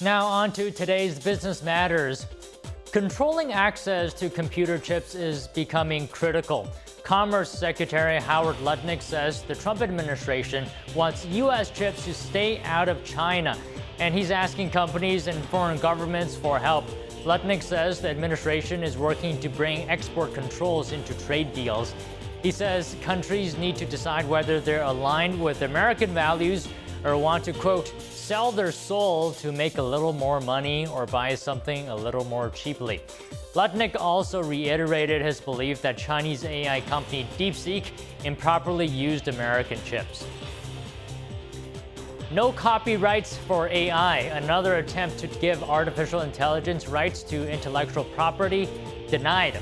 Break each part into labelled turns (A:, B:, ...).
A: Now on to today's business matters. Controlling access to computer chips is becoming critical. Commerce Secretary Howard Lutnick says the Trump administration wants U.S. chips to stay out of China, and he's asking companies and foreign governments for help. Lutnick says the administration is working to bring export controls into trade deals. He says countries need to decide whether they're aligned with American values or want to, quote, sell their soul to make a little more money or buy something a little more cheaply. Lutnick also reiterated his belief that Chinese AI company DeepSeek improperly used American chips. No copyrights for AI, another attempt to give artificial intelligence rights to intellectual property, denied.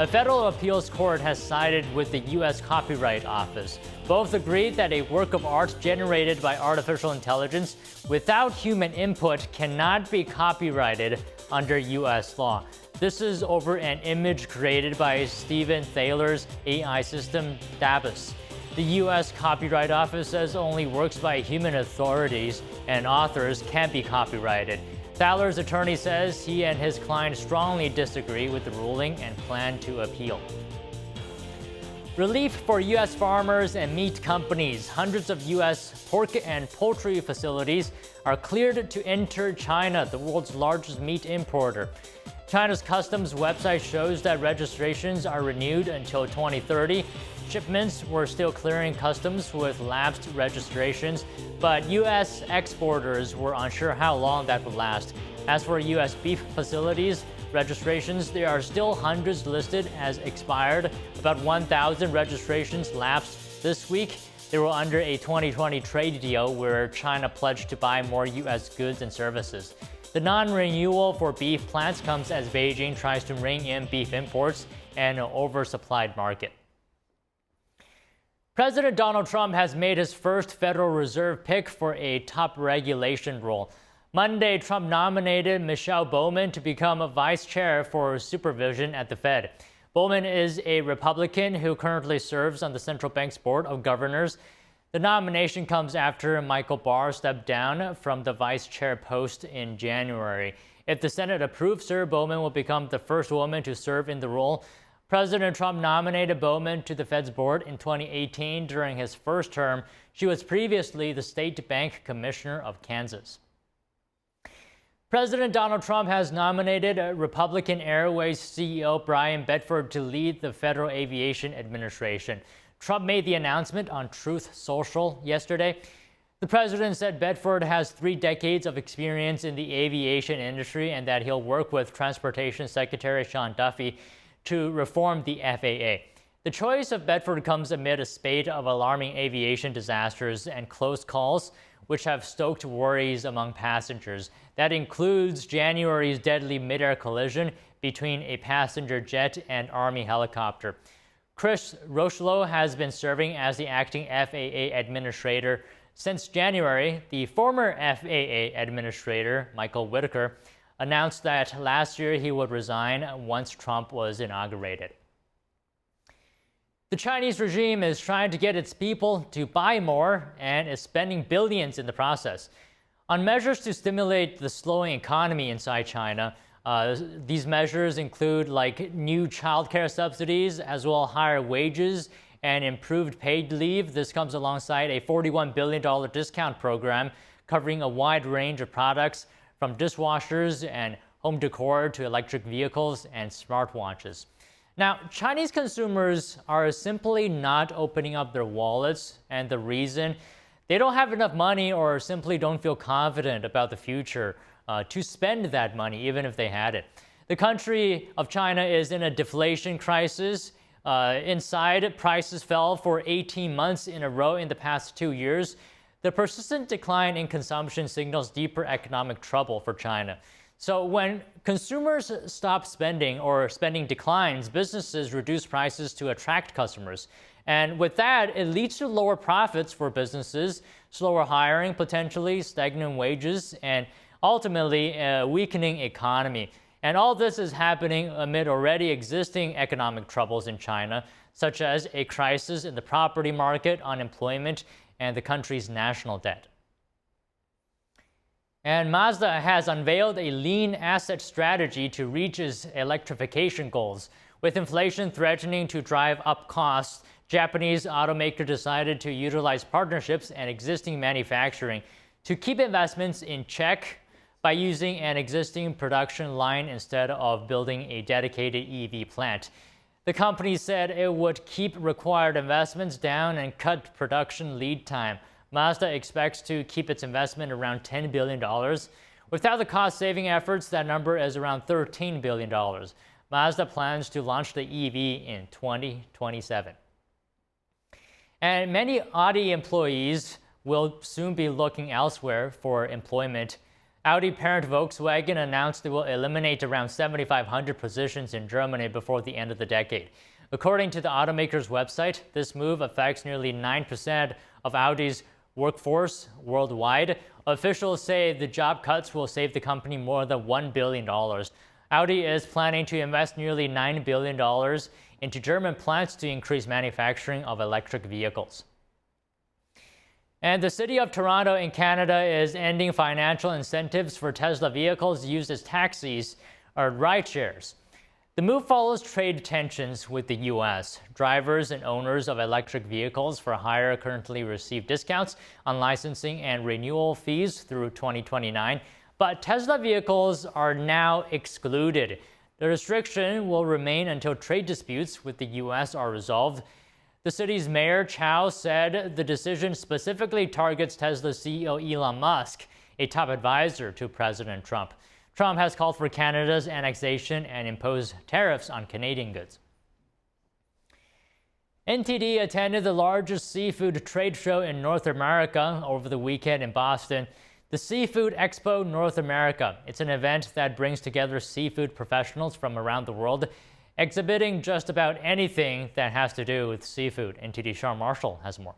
A: A federal appeals court has sided with the U.S. Copyright Office. Both agreed that a work of art generated by artificial intelligence without human input cannot be copyrighted under U.S. law. This is over an image created by Stephen Thaler's AI system, Dabus. The U.S. Copyright Office says only works by human authorities and authors can be copyrighted. Thaler's attorney says he and his client strongly disagree with the ruling and plan to appeal. Relief for U.S. farmers and meat companies. Hundreds of U.S. pork and poultry facilities are cleared to enter China, the world's largest meat importer. China's customs website shows that registrations are renewed until 2030. Shipments were still clearing customs with lapsed registrations, but U.S. exporters were unsure how long that would last. As for U.S. beef facilities registrations, there are still hundreds listed as expired. About 1,000 registrations lapsed this week. They were under a 2020 trade deal where China pledged to buy more U.S. goods and services. The non-renewal for beef plants comes as Beijing tries to rein in beef imports and an oversupplied market. President Donald Trump has made his first Federal Reserve pick for a top regulation role. Monday, Trump nominated Michelle Bowman to become a vice chair for supervision at the Fed. Bowman is a Republican who currently serves on the central bank's board of governors. The nomination comes after Michael Barr stepped down from the vice chair post in January. If the Senate approves her, Bowman will become the first woman to serve in the role. President Trump nominated Bowman to the Fed's board in 2018 during his first term. She was previously the state bank commissioner of Kansas. President Donald Trump has nominated Republican Airways CEO Brian Bedford to lead the Federal Aviation Administration. Trump made the announcement on Truth Social yesterday. The president said Bedford has 3 decades of experience in the aviation industry and that he'll work with Transportation Secretary Sean Duffy to reform the FAA. The choice of Bedford comes amid a spate of alarming aviation disasters and close calls, which have stoked worries among passengers. That includes January's deadly mid-air collision between a passenger jet and Army helicopter. Chris Rocheleau has been serving as the acting FAA administrator since January. The former FAA administrator, Michael Whitaker, announced that last year he would resign once Trump was inaugurated. The Chinese regime is trying to get its people to buy more and is spending billions in the process on measures to stimulate the slowing economy inside China. These measures include new childcare subsidies, as well as higher wages and improved paid leave. This comes alongside a $41 billion discount program covering a wide range of products from dishwashers and home decor to electric vehicles and smartwatches. Now, Chinese consumers are simply not opening up their wallets, and the reason, they don't have enough money or simply don't feel confident about the future to spend that money, even if they had it. The country of China is in a deflation crisis. Inside, prices fell for 18 months in a row in the past 2 years. The persistent decline in consumption signals deeper economic trouble for China. So when consumers stop spending or spending declines, businesses reduce prices to attract customers. And with that, it leads to lower profits for businesses, slower hiring, potentially stagnant wages, and ultimately a weakening economy. And all this is happening amid already existing economic troubles in China, such as a crisis in the property market, unemployment, and the country's national debt. And Mazda has unveiled a lean asset strategy to reach its electrification goals. With inflation threatening to drive up costs, Japanese automaker decided to utilize partnerships and existing manufacturing to keep investments in check by using an existing production line instead of building a dedicated EV plant. The company said it would keep required investments down and cut production lead time. Mazda expects to keep its investment around $10 billion. Without the cost-saving efforts, that number is around $13 billion. Mazda plans to launch the EV in 2027. And many Audi employees will soon be looking elsewhere for employment. Audi parent Volkswagen announced it will eliminate around 7,500 positions in Germany before the end of the decade. According to the automaker's website, this move affects nearly 9% of Audi's workforce worldwide. Officials say the job cuts will save the company more than $1 billion. Audi is planning to invest nearly $9 billion into German plants to increase manufacturing of electric vehicles. And the city of Toronto in Canada is ending financial incentives for Tesla vehicles used as taxis or rideshares. The move follows trade tensions with the U.S. Drivers and owners of electric vehicles for hire currently receive discounts on licensing and renewal fees through 2029, but Tesla vehicles are now excluded. The restriction will remain until trade disputes with the U.S. are resolved. The city's mayor, Chow, said the decision specifically targets Tesla CEO Elon Musk, a top advisor to President Trump. Trump has called for Canada's annexation and imposed tariffs on Canadian goods. NTD attended the largest seafood trade show in North America over the weekend in Boston, the Seafood Expo North America. It's an event that brings together seafood professionals from around the world, exhibiting just about anything that has to do with seafood. NTD Sean Marshall has more.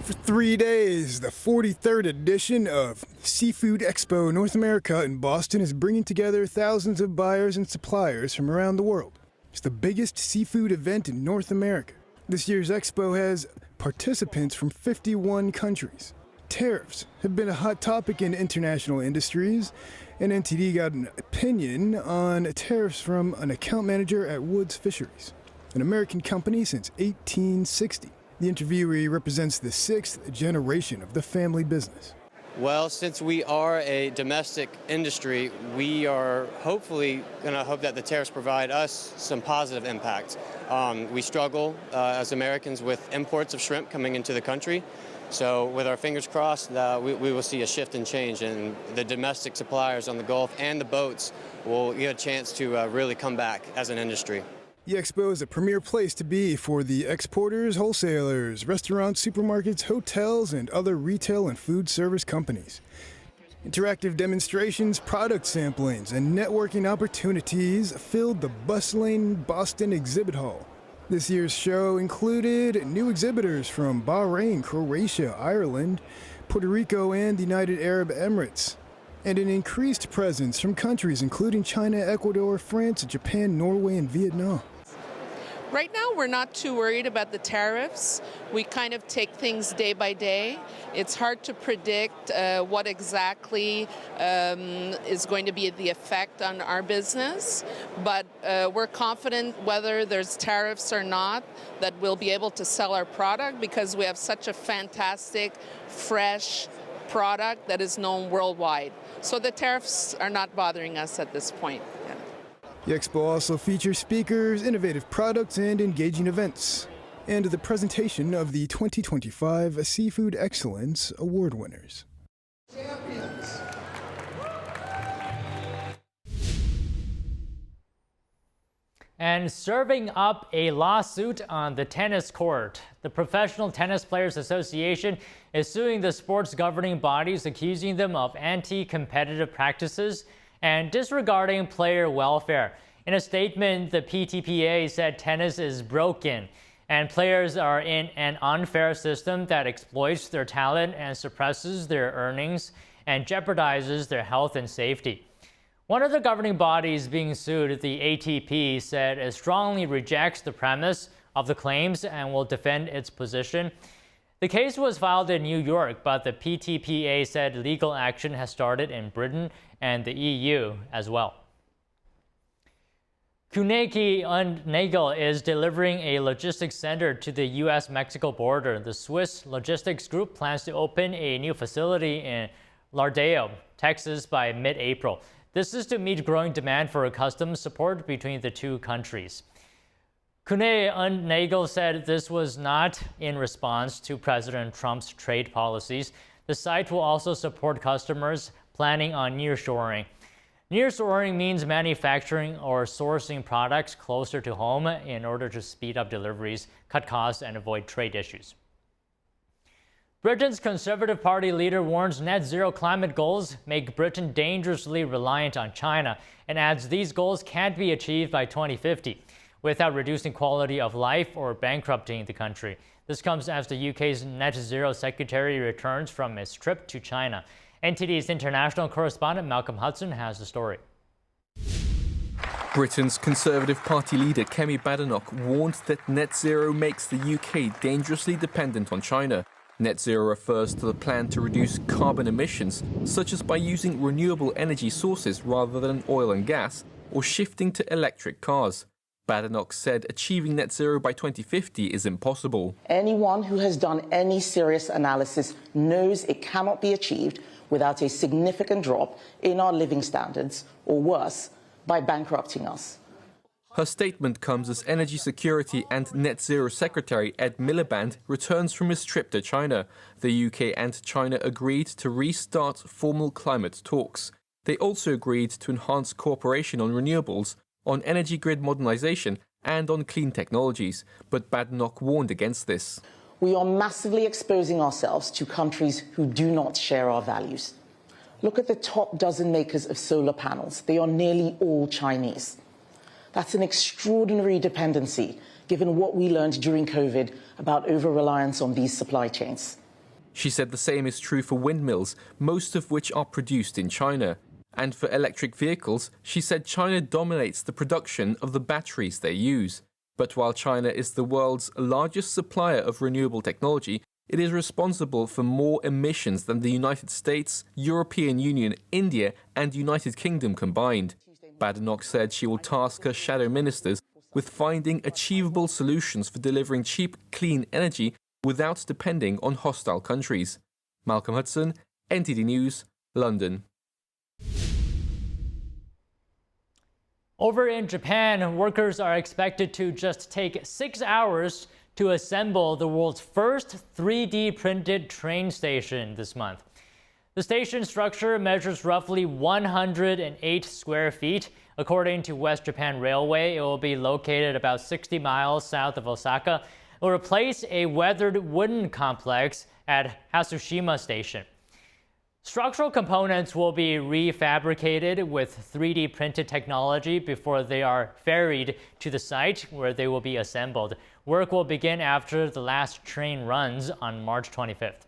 B: For 3 days, the 43rd edition of Seafood Expo North America in Boston is bringing together thousands of buyers and suppliers from around the world. It's the biggest seafood event in North America. This year's expo has participants from 51 countries. Tariffs have been a hot topic in international industries, and NTD got an opinion on tariffs from an account manager at Woods Fisheries, an American company since 1860. The interviewee represents the 6th generation of the family business.
C: Well, since we are a domestic industry, we are hopefully going to hope that the tariffs provide us some positive impact. We struggle as Americans with imports of shrimp coming into the country. So with our fingers crossed, we will see a shift and change, and the domestic suppliers on the Gulf and the boats will get a chance to really come back as an industry.
B: The expo is a premier place to be for the exporters, wholesalers, restaurants, supermarkets, hotels, and other retail and food service companies. Interactive demonstrations, product samplings, and networking opportunities filled the bustling Boston exhibit hall. This year's show included new exhibitors from Bahrain, Croatia, Ireland, Puerto Rico, and the United Arab Emirates, and an increased presence from countries including China, Ecuador, France, Japan, Norway, and Vietnam.
D: Right now, we're not too worried about the tariffs. We kind of take things day by day. It's hard to predict what exactly is going to be the effect on our business, but we're confident whether there's tariffs or not that we'll be able to sell our product because we have such a fantastic, fresh product that is known worldwide. So the tariffs are not bothering us at this point. Yeah.
B: The expo also features speakers, innovative products, and engaging events, and the presentation of the 2025 Seafood Excellence Award winners. Champions.
A: And serving up a lawsuit on the tennis court. The Professional Tennis Players Association is suing the sport's governing bodies, accusing them of anti-competitive practices and disregarding player welfare. In a statement, the PTPA said tennis is broken and players are in an unfair system that exploits their talent and suppresses their earnings and jeopardizes their health and safety. One of the governing bodies being sued, the ATP, said it strongly rejects the premise of the claims and will defend its position. The case was filed in New York, but the PTPA said legal action has started in Britain and the EU as well. Kuneki Nagel is delivering a logistics center to the U.S.-Mexico border. The Swiss logistics group plans to open a new facility in Laredo, Texas by mid-April. This is to meet growing demand for customs support between the two countries. Kuneki Nagel said this was not in response to President Trump's trade policies. The site will also support customers planning on nearshoring. Nearshoring means manufacturing or sourcing products closer to home in order to speed up deliveries, cut costs, and avoid trade issues. Britain's Conservative Party leader warns net zero climate goals make Britain dangerously reliant on China and adds these goals can't be achieved by 2050 without reducing quality of life or bankrupting the country. This comes as the UK's net zero secretary returns from his trip to China. NTD's international correspondent Malcolm Hudson has the story.
E: Britain's Conservative Party leader Kemi Badenoch warned that net zero makes the UK dangerously dependent on China. Net zero refers to the plan to reduce carbon emissions, such as by using renewable energy sources rather than oil and gas, or shifting to electric cars. Badenoch said achieving net zero by 2050 is impossible.
F: Anyone who has done any serious analysis knows it cannot be achieved without a significant drop in our living standards, or worse, by bankrupting us.
E: Her statement comes as Energy Security and Net Zero Secretary Ed Miliband returns from his trip to China. The UK and China agreed to restart formal climate talks. They also agreed to enhance cooperation on renewables, on energy grid modernisation and on clean technologies. But Badenoch warned against this.
F: We are massively exposing ourselves to countries who do not share our values. Look at the top dozen makers of solar panels. They are nearly all Chinese. That's an extraordinary dependency, given what we learned during COVID about over-reliance on these supply chains.
E: She said the same is true for windmills, most of which are produced in China. And for electric vehicles, she said China dominates the production of the batteries they use. But while China is the world's largest supplier of renewable technology, it is responsible for more emissions than the United States, European Union, India and United Kingdom combined. Badenoch said she will task her shadow ministers with finding achievable solutions for delivering cheap, clean energy without depending on hostile countries. Malcolm Hudson, NTD News, London.
A: Over in Japan, workers are expected to just take 6 hours to assemble the world's first 3D printed train station this month. The station structure measures roughly 108 square feet. According to West Japan Railway, it will be located about 60 miles south of Osaka. It will replace a weathered wooden complex at Hatsushima Station. Structural components will be refabricated with 3D printed technology before they are ferried to the site where they will be assembled. Work will begin after the last train runs on March 25th.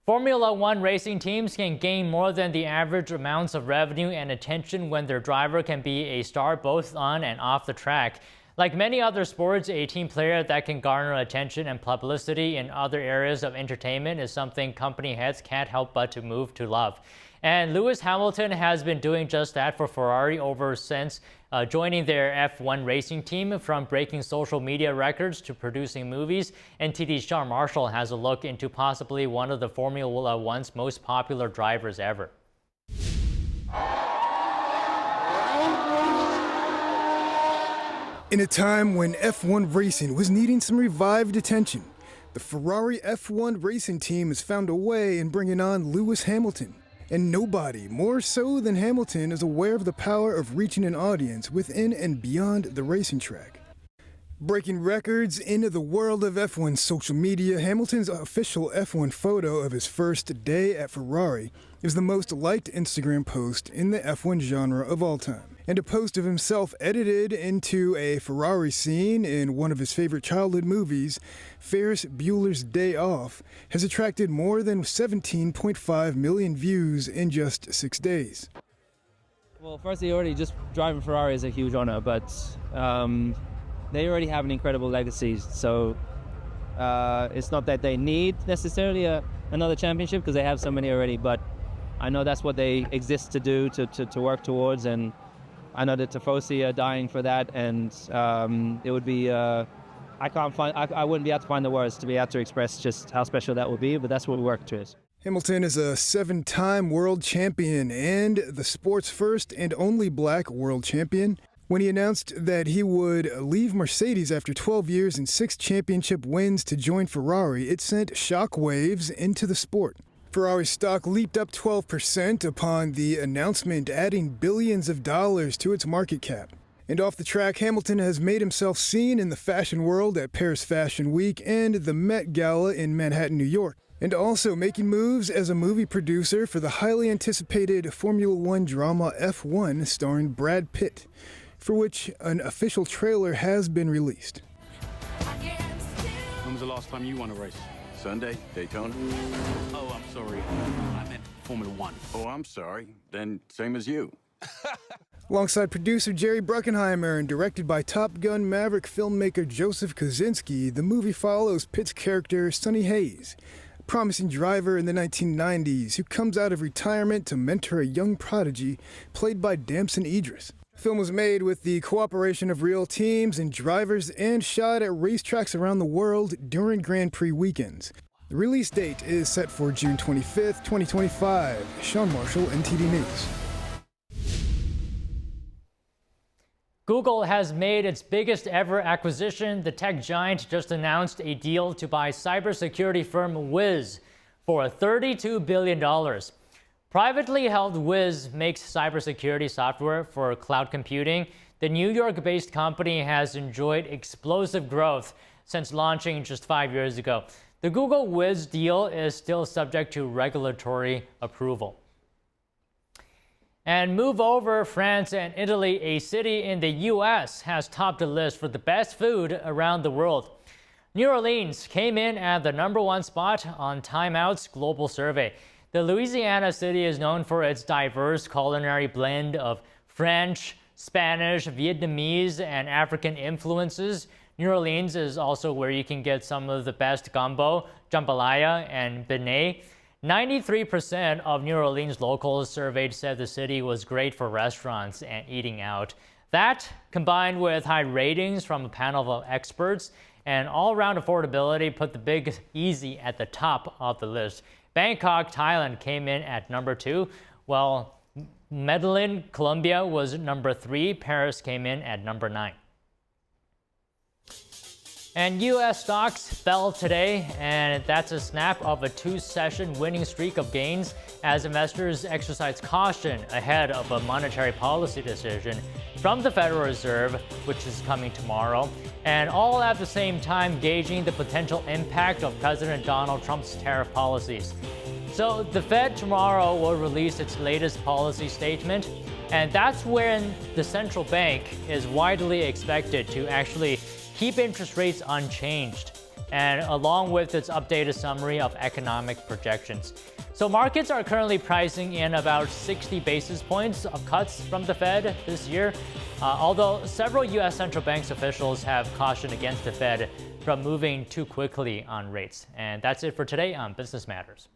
A: Formula One racing teams can gain more than the average amounts of revenue and attention when their driver can be a star both on and off the track. Like many other sports, a team player that can garner attention and publicity in other areas of entertainment is something company heads can't help but to move to love. And Lewis Hamilton has been doing just that for Ferrari ever since joining their F1 racing team. From breaking social media records to producing movies, NTD's Sean Marshall has a look into possibly one of the Formula One's most popular drivers ever.
B: In a time when F1 racing was needing some revived attention, the Ferrari F1 racing team has found a way in bringing on Lewis Hamilton. And nobody more so than Hamilton is aware of the power of reaching an audience within and beyond the racing track. Breaking records into the world of F1 social media, Hamilton's official F1 photo of his first day at Ferrari is the most liked Instagram post in the F1 genre of all time. And a post of himself edited into a Ferrari scene in one of his favorite childhood movies, Ferris Bueller's Day Off, has attracted more than 17.5 million views in just 6 days.
G: Well, firstly, already just driving Ferrari is a huge honor, but they already have an incredible legacy, so It's not that they need necessarily another championship because they have so many already, but I know that's what they exist to do, to work towards, and I know that Tifosi are dying for that, and it would be, I wouldn't be able to find the words to be able to express just how special that would be, but that's what we work towards.
B: Hamilton is a 7-time world champion and the sport's first and only black world champion. When he announced that he would leave Mercedes after 12 years and 6 championship wins to join Ferrari, it sent shockwaves into the sport. Ferrari stock leaped up 12% upon the announcement, adding billions of dollars to its market cap. And off the track, Hamilton has made himself seen in the fashion world at Paris Fashion Week and the Met Gala in Manhattan, New York, and also making moves as a movie producer for the highly anticipated Formula One drama F1 starring Brad Pitt, for which an official trailer has been released.
H: When was the last time you won a race?
I: Sunday, Daytona.
H: Oh, I'm sorry. I meant Formula One.
I: Oh, I'm sorry. Then same as you.
B: Alongside producer Jerry Bruckheimer and directed by Top Gun Maverick filmmaker Joseph Kosinski, the movie follows Pitt's character Sonny Hayes, a promising driver in the 1990s who comes out of retirement to mentor a young prodigy played by Damson Idris. The film was made with the cooperation of real teams and drivers and shot at racetracks around the world during Grand Prix weekends. The release date is set for June 25th, 2025. Sean Marshall, NTD News.
A: Google has made its biggest ever acquisition. The tech giant just announced a deal to buy cybersecurity firm Wiz for $32 billion. Privately held Wiz makes cybersecurity software for cloud computing. The New York-based company has enjoyed explosive growth since launching just 5 years ago. The Google Wiz deal is still subject to regulatory approval. And move over, France and Italy, a city in the U.S. has topped the list for the best food around the world. New Orleans came in at the #1 spot on Time Out's global survey. The Louisiana city is known for its diverse culinary blend of French, Spanish, Vietnamese, and African influences. New Orleans is also where you can get some of the best gumbo, jambalaya, and beignet. 93% of New Orleans locals surveyed said the city was great for restaurants and eating out. That, combined with high ratings from a panel of experts and all-around affordability, put the Big Easy at the top of the list. Bangkok, Thailand came in at #2, while Medellin, Colombia was #3. Paris came in at #9. And U.S. stocks fell today, and that's a snap of a 2-session winning streak of gains as investors exercise caution ahead of a monetary policy decision from the Federal Reserve, which is coming tomorrow, and all at the same time gauging the potential impact of President Donald Trump's tariff policies. So the Fed tomorrow will release its latest policy statement, and that's when the central bank is widely expected to actually keep interest rates unchanged, and along with its updated summary of economic projections. So markets are currently pricing in about 60 basis points of cuts from the Fed this year, although several U.S. central banks officials have cautioned against the Fed from moving too quickly on rates. And that's it for today on Business Matters.